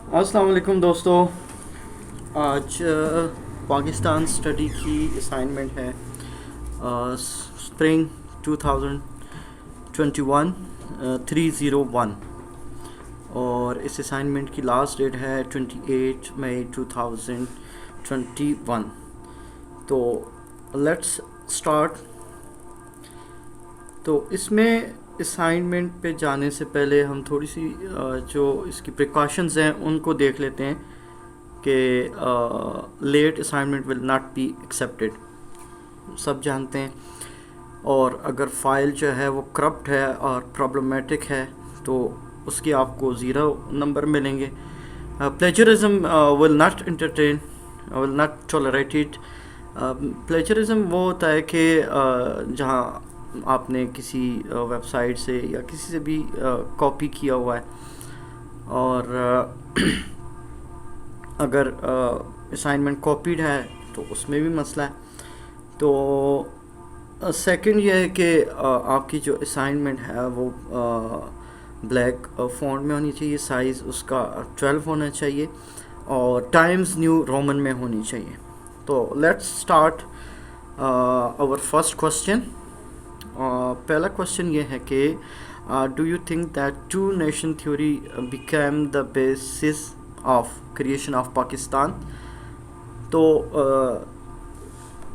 السلام علیکم دوستو. آج پاکستان اسٹڈی کی اسائنمنٹ ہے اسپرنگ 2021 301 اور اس اسائنمنٹ کی لاسٹ ڈیٹ ہے 28 مئی 2021. تو لیٹس اسٹارٹ. تو اس میں اسائنمنٹ پہ جانے سے پہلے ہم تھوڑی سی جو اس کی پریکاشنز ہیں ان کو دیکھ لیتے ہیں کہ late assignment will not be accepted. سب جانتے ہیں. اور اگر فائل جو ہے وہ کرپٹ ہے اور پرابلمیٹک ہے تو اس کی آپ کو 0 نمبر ملیں گے. Plagiarism will not entertain will not tolerated. Plagiarism وہ ہوتا ہے کہ جہاں آپ نے کسی ویب سائٹ سے یا کسی سے بھی کاپی کیا ہوا ہے اور اگر اسائنمنٹ کاپیڈ ہے تو اس میں بھی مسئلہ ہے. تو سیکنڈ یہ ہے کہ آپ کی جو اسائنمنٹ ہے وہ بلیک فونٹ میں ہونی چاہیے, سائز اس کا 12 ہونا چاہیے اور ٹائمز نیو رومن میں ہونی چاہیے. تو let's start our first question. پہلا کوشچن یہ ہے کہ do you think that two nation theory became the basis of creation of Pakistan. تو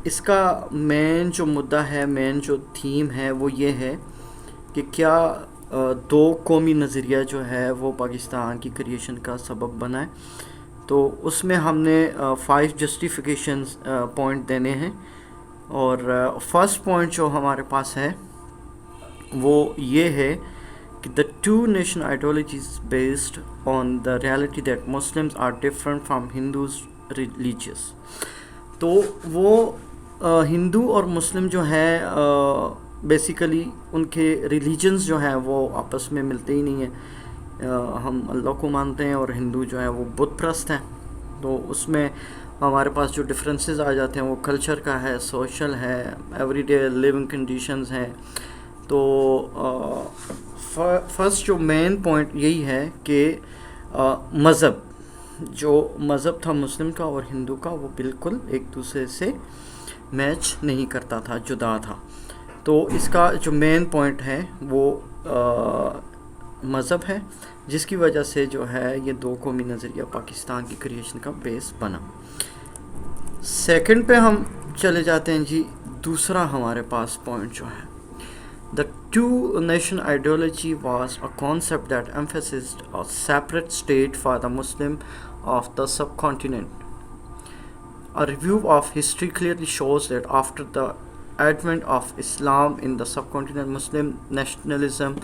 اس کا مین جو مدعا ہے, مین جو تھیم ہے وہ یہ ہے کہ کیا دو قومی نظریہ جو ہے وہ پاکستان کی کریشن کا سبب بنا ہے. تو اس میں ہم نے 5 جسٹیفیکیشنز پوائنٹ دینے ہیں اور فرسٹ پوائنٹ جو ہمارے پاس ہے وہ یہ ہے کہ the two nation ideology is based on the reality that Muslims are different from Hindus religious. تو وہ ہندو اور مسلم جو ہے بیسیکلی ان کے ریلیجنز جو ہیں وہ آپس میں ملتے ہی نہیں ہیں. ہم اللہ کو مانتے ہیں اور ہندو جو ہے وہ بت پرست ہیں. تو اس میں ہمارے پاس جو ڈفرینسز آ جاتے ہیں وہ کلچر کا ہے, سوشل ہے, ایوری ڈے لیونگ کنڈیشنز ہیں. تو فرسٹ جو مین پوائنٹ یہی ہے کہ مذہب تھا مسلم کا اور ہندو کا وہ بالکل ایک دوسرے سے میچ نہیں کرتا تھا, جدا تھا. تو اس کا جو مین پوائنٹ ہے وہ مذہب ہے, جس کی وجہ سے جو ہے یہ دو قومی نظریہ پاکستان کی کریشن کا بیس بنا. سیکنڈ پہ ہم چلے جاتے ہیں جی. دوسرا ہمارے پاس پوائنٹ جو ہے the two nation ideology was a concept that emphasised a separate state for the Muslim of the subcontinent. A review of history clearly shows that after the advent of Islam in the subcontinent, Muslim nationalism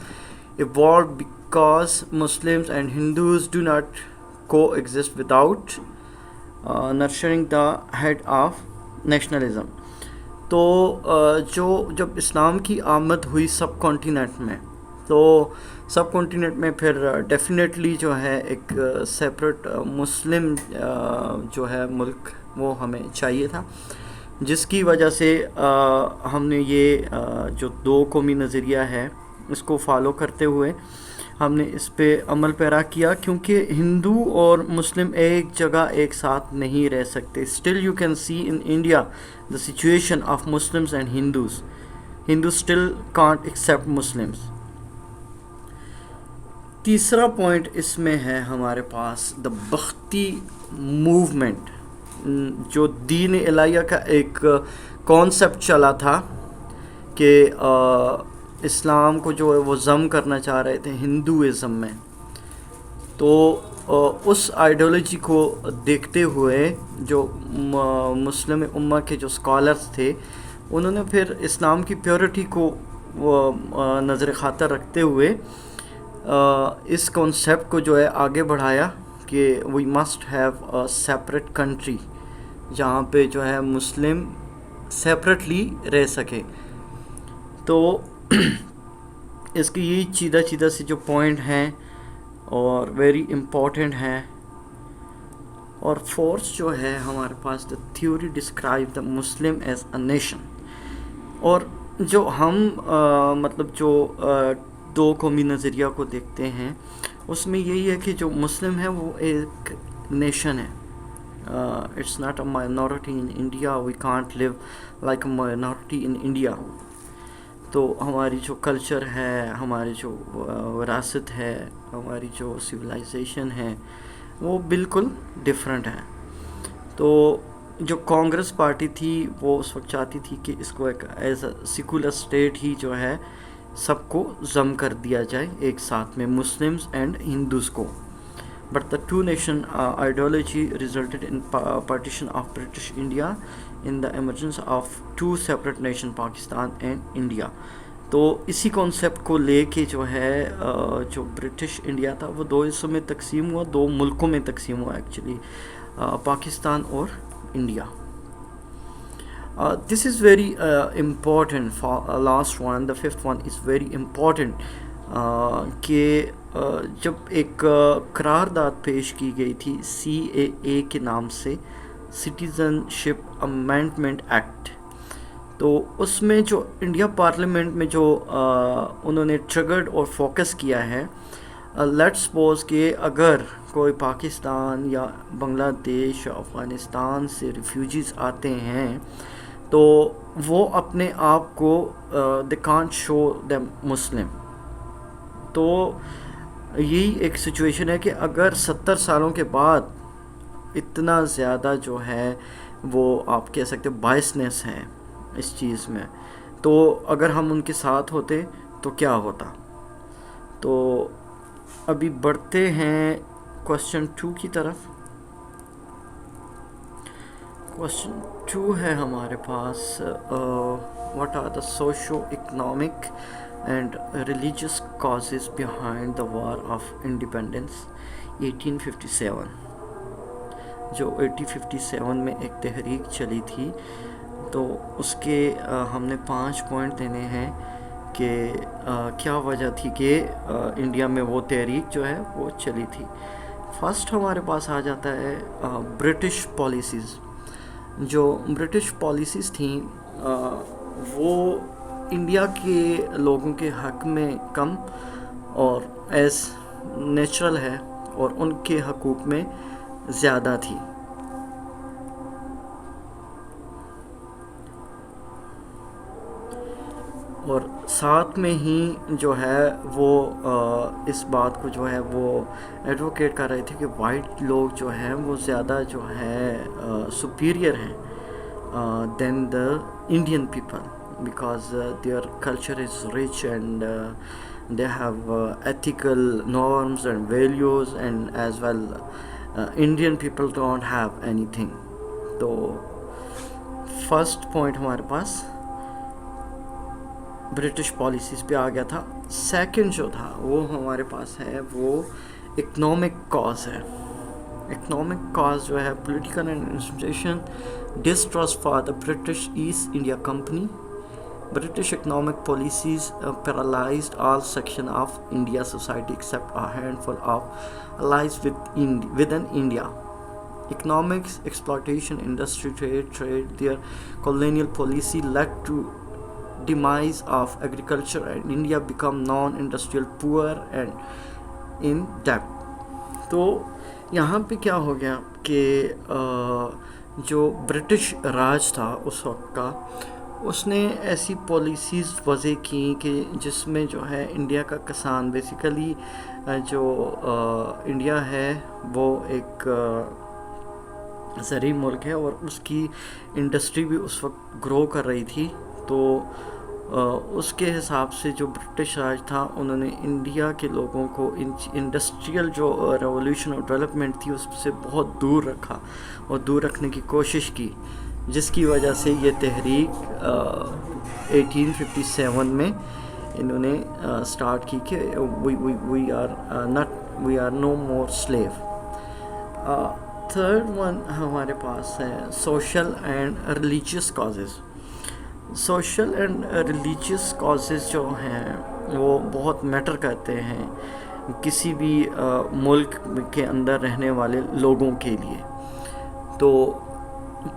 evolved because Muslims and Hindus do not coexist without nurturing the head of nationalism. تو جب اسلام کی آمد ہوئی سب continent میں, تو سب continent میں پھر definitely جو ہے ایک سیپریٹ مسلم جو ہے ملک وہ ہمیں چاہیے تھا, جس کی وجہ سے ہم نے یہ جو دو قومی نظریہ ہے اس کو فالو کرتے ہوئے ہم نے اس پہ عمل پیرا کیا, کیونکہ ہندو اور مسلم ایک جگہ ایک ساتھ نہیں رہ سکتے. Still you can see in India the situation of Muslims and Hindus still can't accept Muslims. تیسرا پوائنٹ اس میں ہے ہمارے پاس دا بختی موومنٹ, جو دین الہیہ کا ایک کانسیپٹ چلا تھا کہ اسلام کو جو ہے وہ ضم کرنا چاہ رہے تھے ہندوازم میں. تو اس آئیڈیالوجی کو دیکھتے ہوئے جو مسلم امہ کے جو اسکالرس تھے انہوں نے پھر اسلام کی پیورٹی کو نظر خاطر رکھتے ہوئے اس کانسیپٹ کو جو ہے آگے بڑھایا کہ we must have a separate country جہاں پہ جو ہے مسلم سیپریٹلی رہ سکے. تو اس کی یہ چیدہ سے جو پوائنٹ ہیں اور ویری امپورٹنٹ ہیں. اور فورتھ جو ہے ہمارے پاس the theory describe the Muslim as a nation. اور جو ہم مطلب جو دو قومی نظریہ کو دیکھتے ہیں اس میں یہی ہے کہ جو مسلم ہے وہ ایک نیشن ہے. It's not a minority in India. We can't live like a minority in India. تو ہماری جو کلچر ہے, ہماری جو وراثت ہے, ہماری جو سویلائزیشن ہے, وہ بالکل ڈفرینٹ ہے. تو جو کانگریس پارٹی تھی وہ اس وقت چاہتی تھی کہ اس کو ایک ایز اے سیکولر اسٹیٹ ہی جو ہے سب کو ضم کر دیا جائے ایک ساتھ میں, مسلمز اینڈ ہندوز کو. But the two nation ideology resulted in partition of British India in the emergence of two separate nation, Pakistan and India. تو اسی کانسیپٹ کو لے کے جو ہے جو برٹش انڈیا تھا وہ دو حصوں میں تقسیم ہوا, دو ملکوں میں تقسیم ہوا ایکچولی, پاکستان اور India. This is very important for last one. The fifth one is very important کہ جب ایک قرارداد پیش کی گئی تھی CAA کے نام سے, سٹیزن شپ امینڈمنٹ ایکٹ, تو اس میں جو انڈیا پارلیمنٹ میں جو انہوں نے ٹریگرڈ اور فوکس کیا ہے, لیٹس سپوز کہ اگر کوئی پاکستان یا بنگلہ دیش یا افغانستان سے ریفیوجیز آتے ہیں تو وہ اپنے آپ کو دے کانٹ شو دیم مسلم. تو یہی ایک سچویشن ہے کہ اگر 70 سالوں کے بعد اتنا زیادہ جو ہے وہ آپ کہہ سکتے بائسنس ہے اس چیز میں, تو اگر ہم ان کے ساتھ ہوتے تو کیا ہوتا. تو ابھی بڑھتے ہیں کوسچن 2 کی طرف. کوسچن 2 ہے ہمارے پاس, what are the socio economic and religious causes behind the war of independence 1857. جو 1857 میں ایک تحریک چلی تھی, تو اس کے ہم نے 5 پوائنٹ دینے ہیں کہ کیا وجہ تھی کہ انڈیا میں وہ تحریک جو ہے وہ چلی تھی. فرسٹ ہمارے پاس آ جاتا ہے برٹش پالیسیز. جو برٹش پالیسیز تھیں وہ انڈیا کے لوگوں کے حق میں کم اور ایز نیچرل ہے, اور ان کے حقوق میں زیادہ تھی. اور ساتھ میں ہی جو ہے وہ اس بات کو جو ہے وہ ایڈوکیٹ کر رہے تھے کہ وائٹ لوگ جو ہیں وہ زیادہ جو ہے سپیریئر ہیں than the Indian people, because their culture is rich and they have ethical norms and values, and as well Indian people don't have anything. تو فرسٹ پوائنٹ ہمارے پاس برٹش پالیسیز پہ آ گیا تھا. سیکنڈ جو تھا وہ ہمارے پاس ہے وہ اکنامک کاز ہے. اکنامک کاز جو ہے political and institution distrust for the British East India company. British economic policies paralyzed all sections of India's society except a handful of allies within India. Economics, exploitation, industry, trade, their colonial policy led to demise of agriculture, and India become non-industrial, poor and in debt. تو یہاں پہ کیا ہو گیا کہ جو British راج تھا اس وقت کا, اس نے ایسی پالیسیز وضع کی کہ جس میں جو ہے انڈیا کا کسان بیسیکلی جو انڈیا ہے وہ ایک زرعی ملک ہے, اور اس کی انڈسٹری بھی اس وقت گرو کر رہی تھی. تو اس کے حساب سے جو برٹش راج تھا انہوں نے انڈیا کے لوگوں کو انڈسٹریل جو ریولیوشن اور ڈیولپمنٹ تھی اس سے بہت دور رکھا اور دور رکھنے کی کوشش کی, جس کی وجہ سے یہ تحریک 1857 میں انہوں نے سٹارٹ کی کہ we are no more slave. Third one ہمارے پاس ہے social and religious causes. Social and religious causes جو ہیں وہ بہت میٹر کرتے ہیں کسی بھی ملک کے اندر رہنے والے لوگوں کے لیے. تو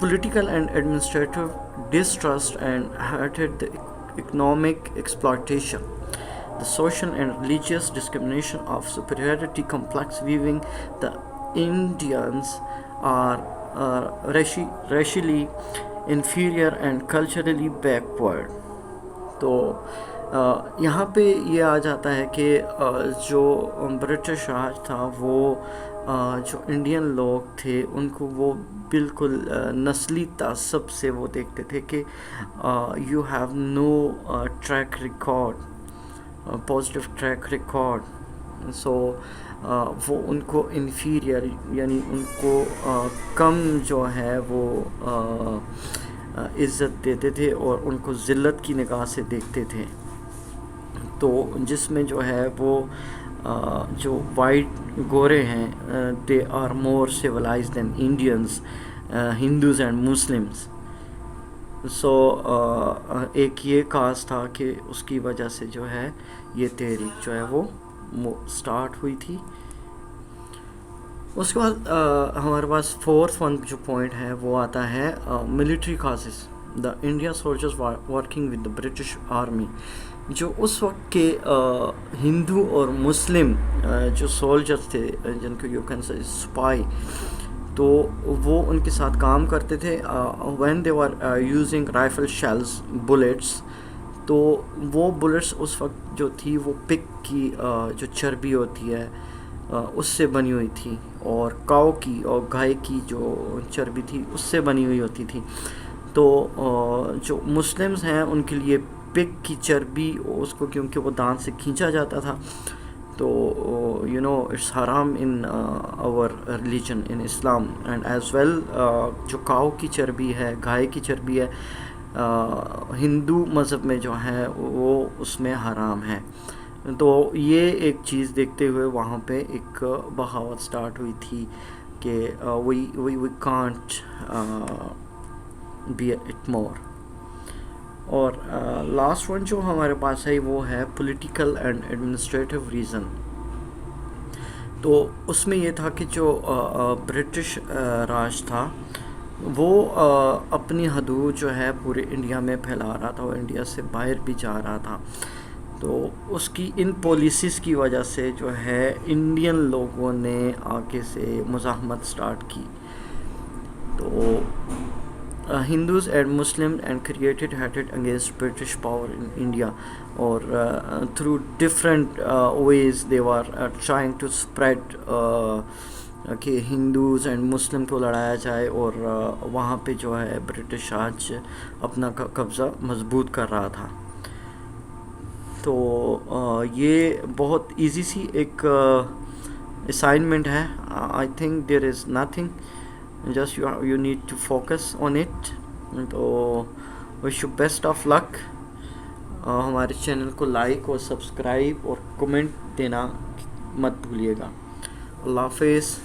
political and administrative distrust and hearted the economic exploitation. the social and religious discrimination of superiority complex, viewing the Indians are racially inferior and culturally backward. تو یہاں پہ یہ آ جاتا ہے کہ جو برٹش راج تھا وہ جو انڈین لوگ تھے ان کو وہ بالکل نسلی تعصب سے وہ دیکھتے تھے کہ you have no track record positive track record. So وہ ان کو انفیریئر یعنی ان کو کم جو ہے وہ عزت دیتے تھے اور ان کو ذلت کی نگاہ سے دیکھتے تھے. تو جس میں جو ہے وہ جو وائٹ گورے ہیں they are more civilised than Indians Hindus and Muslims. So ایک یہ کاز تھا کہ اس کی وجہ سے جو ہے یہ تحریک جو ہے وہ سٹارٹ ہوئی تھی. اس کے بعد ہمارے پاس فورتھ ون جو پوائنٹ ہے وہ آتا ہے military causes. The India soldiers working with the British army. جو اس وقت کے ہندو اور مسلم جو سولجرز تھے جن کو یو کین سے سپائی، تو وہ ان کے ساتھ کام کرتے تھے. When they were using rifle shells bullets, تو وہ بلیٹس اس وقت جو تھی وہ پگ کی جو چربی ہوتی ہے اس سے بنی ہوئی تھی، اور کاؤ کی اور گائے کی جو چربی تھی اس سے بنی ہوئی ہوتی تھی. تو جو مسلمز ہیں ان کے لیے پگ کی چربی اس کو کیونکہ وہ دانت سے کھینچا جاتا تھا تو یو نو اٹس حرام in our religion in Islam. And as well جو کاؤ کی چربی ہے، گائے کی چربی ہے، ہندو مذہب میں جو ہے وہ اس میں حرام ہے. تو یہ ایک چیز دیکھتے ہوئے وہاں پہ ایک بغاوت سٹارٹ ہوئی تھی کہ we can't be it more. اور لاسٹ ون جو ہمارے پاس ہے وہ ہے پولیٹیکل اینڈ ایڈمنسٹریٹو ریزن. تو اس میں یہ تھا کہ جو برٹش راج تھا وہ اپنی حدود جو ہے پورے انڈیا میں پھیلا رہا تھا، اور انڈیا سے باہر بھی جا رہا تھا. تو اس کی ان پالیسیز کی وجہ سے جو ہے انڈین لوگوں نے آگے سے مزاحمت سٹارٹ کی. تو Hindus and Muslim and created ہیٹڈ against British power in India, اور through different ways they are trying to spread کہ ہندوز اینڈ مسلم کو لڑایا جائے، اور وہاں پہ جو ہے برٹش راج اپنا قبضہ مضبوط کر رہا تھا. تو یہ بہت ایزی سی ایک اسائنمنٹ ہے. I think there is nothing, just you need to focus on it. تو wish you best of luck. ہمارے چینل کو لائک اور سبسکرائب اور کمنٹ دینا مت بھولیے گا. اللہ حافظ.